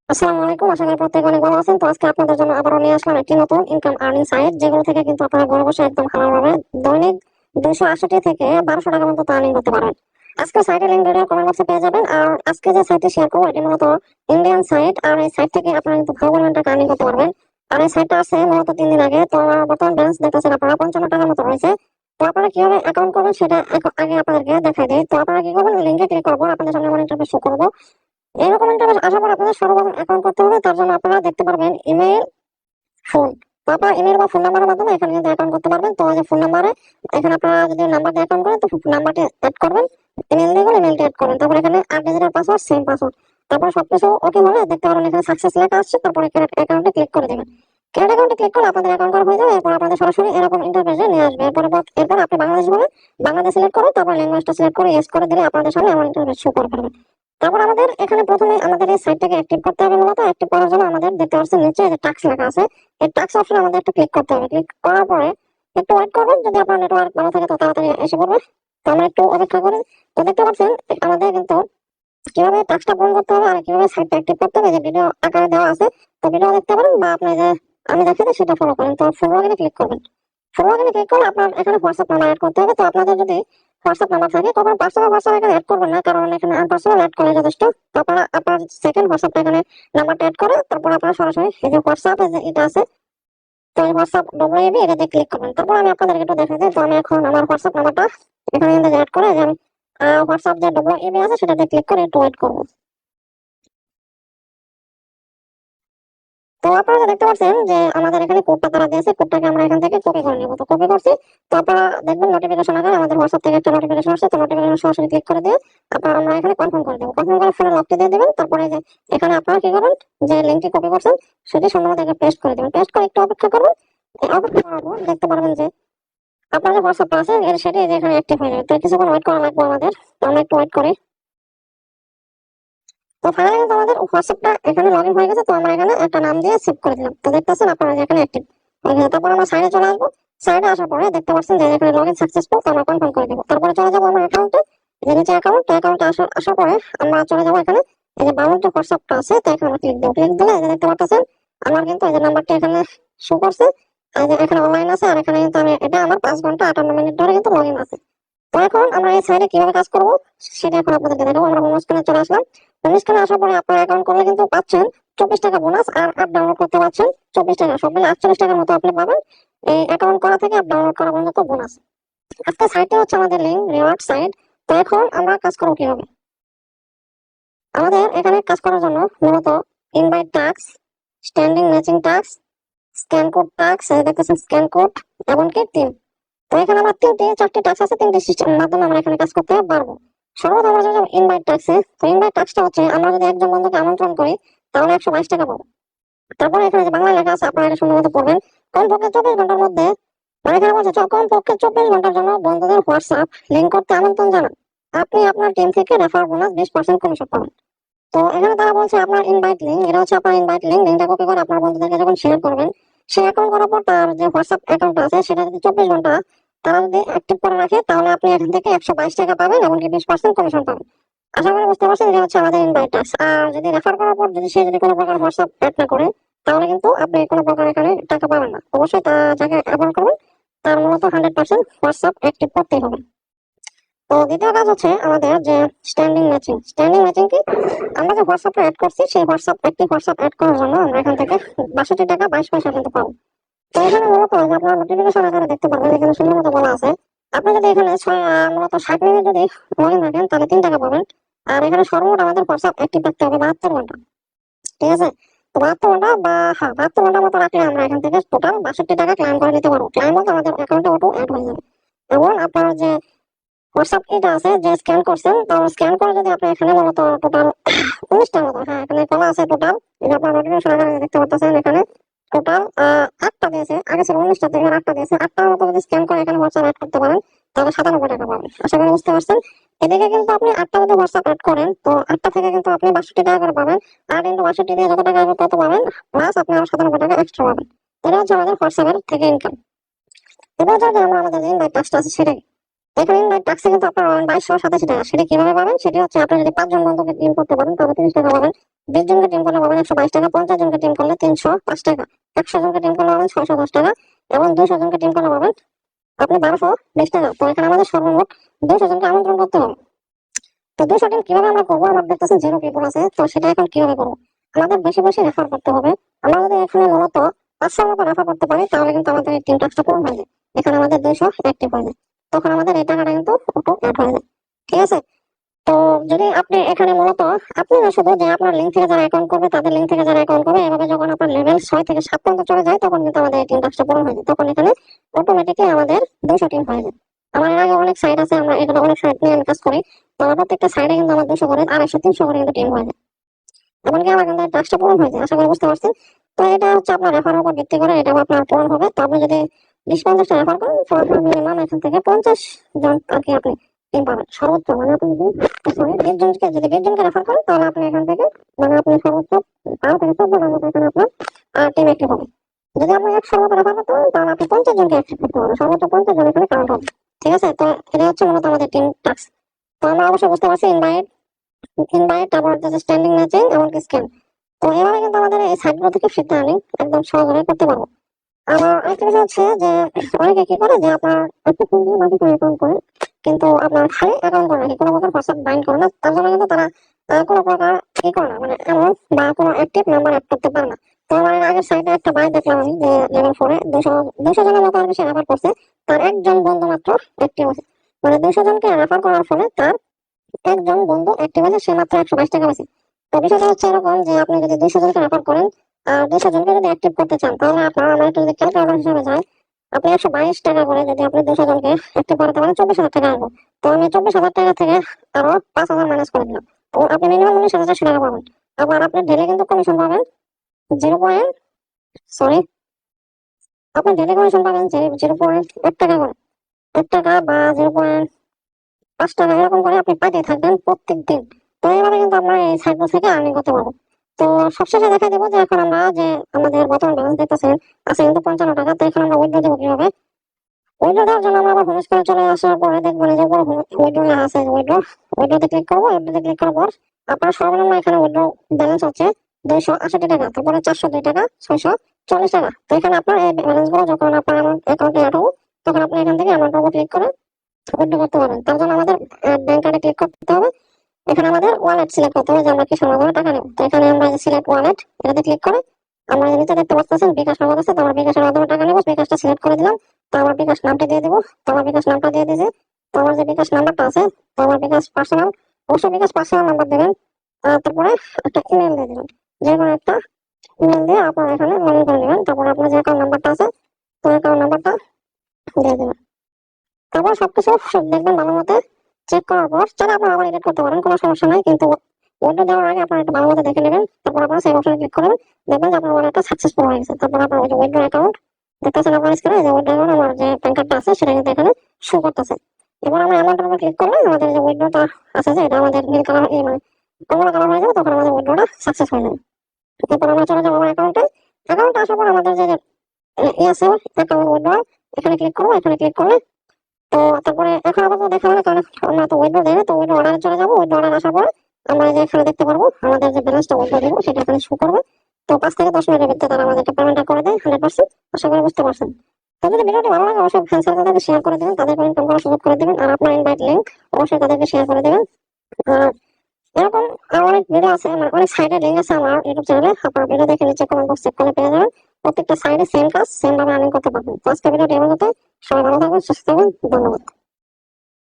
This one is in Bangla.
আসসালামু আলাইকুম। আশা করি প্রত্যেকে অনেক ভালো আছেন। তো আজকে আপনাদের জন্য আবারও নিয়ে আসলাম একটি নতুন ইনকাম আর্নিং সাইট, যেগুলো থেকে কিন্তু আপনারা ঘরে বসে একদম হালালভাবে দৈনিক 280 থেকে 1200 টাকা পর্যন্ত আর্নিং করতে পারবেন। আজকে সাইটের লিংক ভিডিও কমেন্ট বক্সে পেয়ে যাবেন। আর আজকে যে সাইটটি শেয়ার করবো এটি মূলত ইন্ডিয়ান সাইট, আর এই সাইট থেকে আপনারা কিন্তু ভালো পরিমাণ টাকা আর্নিং করতে পারবেন। আর এই সাইটটা আছে মূলত 3 দিন আগে। তো আমার বর্তমান ব্যালেন্স দেখতেছেন আপনারা 55 টাকার মতো রয়েছে। তো আপনারা কিভাবে অ্যাকাউন্ট করবেন সেটা আগে আপনাদেরকে দেখাই দিই। তো আপনারা কি করবেন, লিঙ্কে ক্লিক করবো, আপনাদের সামনে আমার ইন্টারফেস শো করবো। এরকম ইন্টারফেস আসার পর আপনাদের সর্বপ্রথম অ্যাকাউন্ট করতে হবে। তার জন্য আপনারা দেখতে পারবেন ইমেল, ফোন। তো আপনারা ইমেল বা ফোন নাম্বারের মাধ্যমে এখানে কিন্তু অ্যাকাউন্ট করতে পারবেন। তো যে ফোন নাম্বারে এখানে আপনারা যদি নাম্বার দিয়ে অ্যাকাউন্ট করেন তো নাম্বারটি অ্যাড করবেন, ইমেল দিয়ে ইমেলটি অ্যাড করবেন, তারপর এখানে 8 ডিজিটের পাসওয়ার্ড, সেম পাসওয়ার্ড। তারপর সবকিছু ওকে হলে দেখতে পারবেন এখানে সাকসেস লেখা আসছে। তারপরে ক্রিয়েট অ্যাকাউন্টে ক্লিক করে দেবেন। ক্রিয়েট অ্যাকাউন্টে ক্লিক করলে আপনাদের অ্যাকাউন্ট করা হয়ে যাবে। এরপর আপনাদের সরাসরি এরকম ইন্টারফেসে নিয়ে আসবে। এরপর আপনি বাংলাদেশ বলে বাংলাদেশ সিলেক্ট করে তারপর ল্যাঙ্গুয়েজটা সিলেক্ট করে ইয়েস করে দিলে আপনাদের সামনে এমন ইন্টারফেস শো করবে। তারপর আমাদের এখানে প্রথমে আমাদের এই সাইটটাকে অ্যাক্টিভ করতে হবে। মূলত অ্যাক্টিভ করার জন্য আমাদের দেখতে পাচ্ছেন নিচে যে টাস্ক লেখা আছে, এই টাস্ক অপশনে আমাদের একটু ক্লিক করতে হবে। ক্লিক করার পরে একটু ওয়েট করবেন, যদি আপনার নেটওয়ার্ক ভালো থাকে তো তাড়াতাড়ি এসে পড়বে। তো আমরা একটু অপেক্ষা করি। তো দেখতে পাচ্ছেন আমাদের কিন্তু কিভাবে টাস্কটা পূরণ করতে হবে আর কিভাবে সাইটটা অ্যাক্টিভ করতে হবে যে ভিডিও আকারে দেওয়া আছে। তো ভিডিও দেখতে পারেন বা আপনি যে আমি দেখাতে সেটা ফলো করেন। তো ফলো লগইনে ক্লিক করবেন। ফলো লগইনে ক্লিক করলে আপনার এখানে হোয়াটসঅ্যাপ নাম্বার অ্যাড করতে হবে। তো আপনাদের যদি হোয়াটসঅ্যাপ নাম্বার থাকে তখন পার্সোনাল হোয়াটসঅ্যাপ এখানে অ্যাড করবেন না, কারণ এখানে আনপার্সোনাল অ্যাড করলে যথেষ্ট। তো আপনারা আপনার সেকেন্ড হোয়াটসঅ্যাপটা এখানে নাম্বারটা অ্যাড করে তারপর আপনারা সরাসরি এই যে হোয়াটসঅ্যাপ এটা আছে, তো এই হোয়াটসঅ্যাপ ডব্লিউএবি এটাতে ক্লিক করবেন। তারপর আমি আপনাদেরকে একটু দেখাই দিই। তো আমি এখন আমার হোয়াটসঅ্যাপ নাম্বারটা এখানে কিন্তু অ্যাড করে যে আমি হোয়াটসঅ্যাপ যে ডব্লিউএবি আছে সেটাতে ক্লিক করে একটু ওয়েট করবো। তো আপনারা দেখতে পাচ্ছেন যে আমাদের এখানে কোডটা তারা দিয়েছে, কোডটাকে আমরা এখান থেকে কপি করে নেব। তো কপি করছি। তো আপনারা দেখবেন নোটিফিকেশন আকারে আমাদের হোয়াটসঅ্যাপ থেকে একটা নোটিফিকেশন আসছে। তো নোটিফিকেশন সরাসরি ক্লিক করে দিয়ে আপনারা আমরা এখানে কনফার্ম করে দেবো। কনফার্ম করে ফোনে লকটি দিয়ে দিবেন। তারপরে যে এখানে আপনারা কি করবেন, যে লিঙ্কটি কপি করছেন সেটি সুন্দরভাবে এখানে পেস্ট করে দেবেন। পেস্ট করে একটু অপেক্ষা করবেন। অপেক্ষা করার পর দেখতে পারবেন যে আপনার যে হোয়াটসঅ্যাপটা আছে এর সেটি যে এখানে অ্যাক্টিভ হয়ে যাবে। তো কিছুক্ষণ ওয়েট করা লাগবে আমাদের। তো আমরা একটু ওয়েট করি। তো ফাইনালি কিন্তু আমাদের হোয়াটসঅ্যাপটা এখানে লগ ইন হয়ে গেছে। তো আমরা এখানে একটা নাম দিয়ে সেভ করে দিলাম। তো দেখতেছেন আপনারা যে এখানে অ্যাক্টিভ। তারপর আমরা সাইডে চলে আসবো। সাইডে আসার পরে দেখতে পাচ্ছেন যে এখানে লগ ইন সাকসেসফুল। তো আমরা কনফার্ম করে দেবো। তারপরে চলে যাবো আমার অ্যাকাউন্টে, যে নিচে অ্যাকাউন্টে আসার পরে আমরা চলে যাবো এখানে এই যে বামুন যে হোয়াটসঅ্যাপটা আছে, তো এখানে ক্লিক দেবো। ক্লিক দিলে এই যে দেখতে পাচ্ছেন আমার কিন্তু এই যে নাম্বারটা এখানে শো করছে। এই যে এখানে অনলাইন আছে, আর এখানে কিন্তু আমি এটা আমার 5 ঘন্টা 58 মিনিট ধরে কিন্তু লগ ইন আছে। তো এখন আমরা এই সাইডে কিভাবে কাজ করবো সেটা এখন আপনাদেরকে দেখাবো। আমরা হোম স্ক্রিনে চলে আসলাম। হোম স্ক্রিনে আসার পরে আপনার অ্যাকাউন্ট করলে কিন্তু পাচ্ছেন 24 টাকা বোনাস, আর অ্যাপ ডাউনলোড করতে পারছেন 24 টাকা, সব মিলে 48 টাকার মতো আপনি পাবেন এই অ্যাকাউন্ট করা থেকে অ্যাপ ডাউনলোড করা পর্যন্ত বোনাস। আজকে সাইটে হচ্ছে আমাদের লিঙ্ক রিওয়ার্ড সাইট। তো এখন আমরা কাজ করবো কিভাবে। আমাদের এখানে কাজ করার জন্য মূলত invite task, standing matching task, scan code task, দেখতেছেন স্ক্যান কোড, এমনকি টিম। তো এখানে আমার 4টি টাস্ক আছে, 3টি সিস্টেমের মাধ্যমে আমরা এখানে কাজ করতে পারবো। সর্বপ্রথম আমরা যাবো ইনভাইট টাস্কে। তো ইনভাইট টাস্কটা হচ্ছে আমরা যদি একজন বন্ধুকে আমন্ত্রণ করি তাহলে 122 টাকা পাবো। তারপরে এখানে যে বাংলা লেখা আছে আপনারা এটা সুন্দর মতো পড়বেন। কমপক্ষে 24 ঘন্টার মধ্যে, মানে এখানে বলছে কমপক্ষে 24 ঘন্টার জন্য বন্ধুদের হোয়াটসঅ্যাপ লিঙ্ক করতে আমন্ত্রণ জানান। আপনি আপনার টিম থেকে রেফার বোনাস 20% কমিশন পাবেন। তো এখানে তারা বলছে আপনার ইনভাইট লিঙ্ক, এটা হচ্ছে আপনার ইনভাইট লিঙ্ক। লিঙ্কটা কপি করে আপনার বন্ধুদেরকে যখন শেয়ার করবেন, সে অ্যাকাউন্ট করার পর তার যে হোয়াটসঅ্যাপ অ্যাকাউন্ট আছে সেটা যদি 24 ঘন্টা তারা যদি অ্যাক্টিভ করে রাখে তাহলে আপনি এখান থেকে 122 টাকা পাবেন, এমনকি 20% কমিশন পাবেন। আশা করি বুঝতে পারছেন, এটা হচ্ছে আমাদের ইনভাইট টাস্ক। আর যদি রেফার করার পর যদি সে যদি কোনো প্রকার হোয়াটসঅ্যাপ অ্যাড না করে তাহলে কিন্তু আপনি কোনো প্রকার এখানে টাকা পাবেন না। অবশ্যই যাকে অ্যাকাউন্ট করবেন তার মূলত 100% হোয়াটসঅ্যাপ অ্যাক্টিভ করতেই হবে। তো দ্বিতীয় কাজ হচ্ছে আমাদের যে স্ট্যান্ডিং ম্যাচিং। স্ট্যান্ডিং ম্যাচিং কি, আমরা যে হোয়াটসঅ্যাপে অ্যাড করছি সেই একটি হোয়াটসঅ্যাপ অ্যাড করার জন্য আমরা এখান থেকে 62 টাকা 22 পয়সা কিন্তু পাবো। তো এখানে মূলত আপনার নোটিফিকেশন আকারে দেখতে পারবেন এখানে সুন্দর মতো বলা আছে। আপনি যদি এখানে মূলত 60 মিনিট যদি লগ ইন রাখেন তাহলে 3 টাকা পাবেন। আর এখানে সর্বমোট আমাদের হোয়াটসঅ্যাপ অ্যাক্টিভ থাকতে হবে 72 ঘন্টা। ঠিক আছে। তো 72 ঘন্টা বা হ্যাঁ 72 ঘন্টার মতো রাখলে আমরা এখান থেকে টোটাল 62 টাকা ক্লেম করে নিতে পারবো। ক্লেম বলতে আমাদের অ্যাকাউন্টে অটো অ্যাড হয়ে যাবে। এবং আপনার যে হোয়াটসঅ্যাপ এটা আছে যে স্ক্যান করছেন, তো স্ক্যান করে যদি আপনি এখানে মূলত টোটাল 19টার মতো, হ্যাঁ এখানে বলা আছে টোটাল, এটা আপনার নোটিফিকেশন আকারে দেখতে পাচ্ছেন এখানে টোটাল 8টা দিয়েছে। আগে ছিল 19টা থেকে 8টা দিয়েছে। 8টার মতো যদি স্ক্যান করে এখানে হোয়াটসঅ্যাপ অ্যাড করতে পারেন তাহলে 97 টাকা পাবেন। আশা করি বুঝতে পারছেন। এদিকে কিন্তু আপনি 8টা যদি হোয়াটসঅ্যাপ অ্যাড করেন তো 8টা থেকে কিন্তু আপনি 62 টাকা করে পাবেন। 8 ইন্টু 62 দিয়ে যত টাকা আসবে তত পাবেন, প্লাস আপনি আরো 97 টাকা এক্সট্রা পাবেন। এটা হচ্ছে আমাদের হোয়াটসঅ্যাপের থেকে ইনকাম। এবার যদি আমরা আমাদের যে ইনভাইট টাস্কটা আছে সেটাই, এখানে ইনভাইট টাস্কে কিন্তু আপনার 2287 টাকা। সেটা কিভাবে পাবেন, সেটা হচ্ছে আপনি যদি 5 জন বন্ধুকে ডিল করতে পারেন তাহলে 30 টাকা পাবেন। 20 জনকে টিম করলে পাবেন 122 টাকা, 50 জনকে টিম করলে 305 টাকা, 100 জনকে টিম করলে পাবেন 610 টাকা, এবং 200 জনকে টিম করলে পাবেন আপনি 1220 টাকা। তো এখানে আমাদের সর্বমোট 200 জনকে আমন্ত্রণ করতে হবে। তো 200 টিম কিভাবে আমরা করবো, আমার দেখতেছেন 0 পিপল আছে, তো সেটা এখন কিভাবে করবো? আমাদের বেশি বেশি রেফার করতে হবে। আমরা যদি এখানে মূলত 500 মতো রেফার করতে পারি তাহলে কিন্তু আমাদের এই টিম টাস্কটা পূরণ হয়ে যায়। এখানে আমাদের 200 অ্যাক্টিভ হয়ে যায়, তখন আমাদের এই টাকাটা কিন্তু অটো অ্যাড হয়ে যায়। ঠিক আছে? তো যদি আপনি এখানে মূলত আপনি না শুধু যে আপনার লিঙ্ক থেকে যারা অ্যাকাউন্ট করবে তাদের লিঙ্ক থেকে যারা অ্যাকাউন্ট করবে, এভাবে যখন আপনার লেভেল 6 থেকে 7 পর্যন্ত চলে যায় তখন কিন্তু আমাদের এই টিম টাস্কটা পূরণ হয়ে যায়। তখন এখানে অটোমেটিকলি আমাদের 200 টিম হয়ে যায়। আমার এর আগে অনেক সাইট আছে, আমরা এখানে অনেক সাইট নিয়ে আমি কাজ করি। তো আমার প্রত্যেকটা সাইডে কিন্তু আমার 200 করে 250 300 করে কিন্তু টিম হয়ে যায়। এমনকি আমার কিন্তু টাস্কটা পূরণ হয়ে যায়, আশা করি বুঝতে পারছেন। তো এটা হচ্ছে আপনার রেফারের উপর ভিত্তি করে এটা আপনার পূরণ হবে। তো আপনি যদি 20-50টা রেফার করেন তো আপনার মিনিমাম এখান থেকে 50 জন আর কি আপনি টিম পাবেন সর্বোচ্চ। মানে আপনি যদি সরি 20 জনকে রেফার করেন তাহলে আপনি এখান থেকে মানে আপনি সর্বোচ্চ 12 থেকে 14 জনের মতো এখানে আপনার টিম অ্যাক্টিভ হবে। যদি আপনি 100 মতো রেফার করতে পারেন তাহলে আপনি 50 জনকে অ্যাক্টিভ করতে পারবেন, সর্বোচ্চ 50 জন এখানে কাউন্ট হবে। ঠিক আছে? তো এটা হচ্ছে মূলত আমাদের টিম টাস্ক। তো আমরা অবশ্যই বুঝতে পারছি ইনভাইট তারপর হচ্ছে স্ট্যান্ডিং ম্যাচিং এমনকি স্ক্যান। তো এভাবে কিন্তু আমাদের এই সাইটগুলো থেকে ফিট আর্নিং একদম সহজভাবে করতে পারবো। আবার আরেকটা বিষয় হচ্ছে যে অনেকে কি করে যে আপনার একটা ফোন দিয়ে বাকি করে অ্যাকাউন্ট করে, কিন্তু আপনার খালি অ্যাকাউন্ট করে নাকি কোনো প্রকার হোয়াটসঅ্যাপ বাইন্ড করে না, তার জন্য কিন্তু তারা কোনো প্রকার ই করে না, মানে এমন বা কোনো অ্যাক্টিভ নাম্বার অ্যাড করতে পারে না। তো আমার এর আগের সাইটে একটা বাইক দেখলাম আমি যে লেভেল 4-এ 200 জনের মতো আর বেশি রেফার করছে, তার একজন বন্ধু মাত্র অ্যাক্টিভ আছে। মানে 200 জনকে রেফার করার ফলে তার একজন বন্ধু অ্যাক্টিভ আছে, সে মাত্র 122 টাকা আছে। তো বিষয়টা হচ্ছে এরকম যে আপনি যদি 200 জনকে রেফার করেন আর 200 জনকে যদি অ্যাক্টিভ করতে চান তাহলে আপনার আমরা একটু যদি ক্যালকুলেটর হিসাবে যাই, আপনি 122 টাকা করে যদি আপনি 200 জনকে অ্যাক্টিভ করাতে পারেন 24,000 টাকা আসবে। তো আমি 24,000 টাকা থেকে আরো 5,000 মাইনাস করে দিলাম, তো আপনি মিনিমাম 19,400 টাকা পাবেন। আবার আপনি ডেলি কিন্তু কমিশন পাবেন 0 পয়েন্ট সরি আপনি ডেলি কমিশন পাবেন 0.1 টাকা করে, 1 টাকা বা 0.5 টাকা এরকম করে আপনি পাইতে থাকবেন প্রত্যেক দিন। তো এইভাবে কিন্তু আমরা এই সাইকেল থেকে আর্নিং করতে পারবো। তো সবশেষে দেখা দেবো যে এখন আমরা যে আমাদের বর্তমান ব্যালেন্স দেখতেছেন আছে কিন্তু 55 টাকা। তো এখন আমরা উইথড্র দেবো কিভাবে? উইথড্র দেওয়ার জন্য আমরা আবার হোম স্ক্রিনে চলে আসার পরে দেখবেন যে উপরে উইথড্র লেখা আছে, উইথড্রতে ক্লিক করবো। উইথড্রতে ক্লিক করার পর আপনার সর্বনিম্ন এখানে উইথড্র ব্যালেন্স হচ্ছে 268 টাকা, তারপরে 402 টাকা, 640 টাকা। তো এখানে আপনার এই ব্যালেন্স গুলো যখন আপনার অ্যাকাউন্টে অ্যাড হবে তখন আপনি এখান থেকে অ্যামাউন্টের উপর ক্লিক করে উইথড্র করতে পারবেন। তার জন্য আমাদের ব্যাংক কার্ডে ক্লিক করতে হবে। এখানে আমাদের ওয়ালেট সিলেক্ট করতে হবে যে আমরা কিসের মাধ্যমে টাকা নেব। তো এখানে আমরা সিলেক্ট ওয়ালেট এটাতে ক্লিক করে আমরা নিচে দেখতে পাচ্ছেন বিকাশ নাম্বার আছে, তো আমরা বিকাশের মাধ্যমে টাকা নেব। বিকাশটা সিলেক্ট করে দিলাম। তো আমার বিকাশ নামটা দিয়ে দেবো। তো আমার বিকাশ নামটা দিয়ে দিয়েছে। তো আমার যে বিকাশ নাম্বারটা আছে, তো আমার বিকাশ পার্সোনাল, অবশ্যই বিকাশ পার্সোনাল নাম্বার দেবেন। তারপরে একটা ইমেল দিয়ে দেবেন, যে কোনো একটা ইমেল দিয়ে আপনার এখানে লগ ইন করে নেবেন। তারপরে আপনার যে অ্যাকাউন্ট নাম্বারটা আছে তো অ্যাকাউন্ট নাম্বারটা দিয়ে দেবেন। তারপর সবকিছু সব দেখবেন ভালো মতো চেক করার পর চাইলে আপনারা আবার এডিট করতে পারেন, কোনো সমস্যা নাই। কিন্তু ওয়ালেটটা দেওয়ার আগে আপনারা একটু ভালো মতো দেখে নেবেন। তারপর আপনারা সেভ অপশনে ক্লিক করবেন, দেখবেন যে আপনার ওয়ালেটটা সাকসেসফুল হয়ে গেছে। তারপর আপনার ওই যে উইথড্র অ্যাকাউন্ট দেখতেছেন আপনার স্ক্রিনে, যে উইথড্র অ্যাকাউন্ট আমার যে প্যান কার্ডটা আছে সেটা কিন্তু এখানে শো করতেছে। এবার আমরা অ্যামাউন্টের উপর ক্লিক করলে আমাদের যে উইথড্রটা আছে যে এটা আমাদের নীল কালার মানে কমলা কালার হয়ে যাবে, তখন আমাদের উইথড্রটা সাকসেস হয়ে যাবে। এরপর আমরা চলে যাবো আমার অ্যাকাউন্টে আসার পর আমাদের যে আছে অ্যাকাউন্ট উইথড্র, এখানে ক্লিক করবো। এখানে ক্লিক করলে তো তারপরে এখন আপাতত দেখা হবে, কারণ আমরা তো উইথড্র দেবো। তো উইথড্র অর্ডারে চলে যাবো। উইথড্র অর্ডার আসার পরে আমরা যে এখানে দেখতে পারবো আমাদের যে ব্যালেন্সটা উইথড্র দেবো সেটা এখানে শো করবে। তো 5 থেকে 10 মিনিটের ভিতরে তারা আমাদেরকে পেমেন্টটা করে দেয় 100%। আশা করি বুঝতে পারছেন। তো যদি ভিডিওটি ভালো লাগে অবশ্যই ফ্রেন্ড সার্কেলকে শেয়ার করে দেবেন, তাদেরকে ইনকাম করার সুযোগ করে দেবেন। আর আপনার ইনভাইট লিঙ্ক অবশ্যই তাদেরকে শেয়ার করে দেবেন। আর এরকম অনেক ভিডিও আছে, আমার অনেক সাইডে লিঙ্ক আছে আমার ইউটিউব চ্যানেলে, আপনার ভিডিও দেখে নিচে কমেন্ট বক্স চেক করে পেয়ে যাবেন। প্রত্যেকটা সাইডে সেম কাজ সেম ভাবে আর্নিং করতে পারবেন। তো আজকে ভিডিওটি এমন হতে সবাই ভালো থাকবেন, সুস্থ থাকবেন, ধন্যবাদ।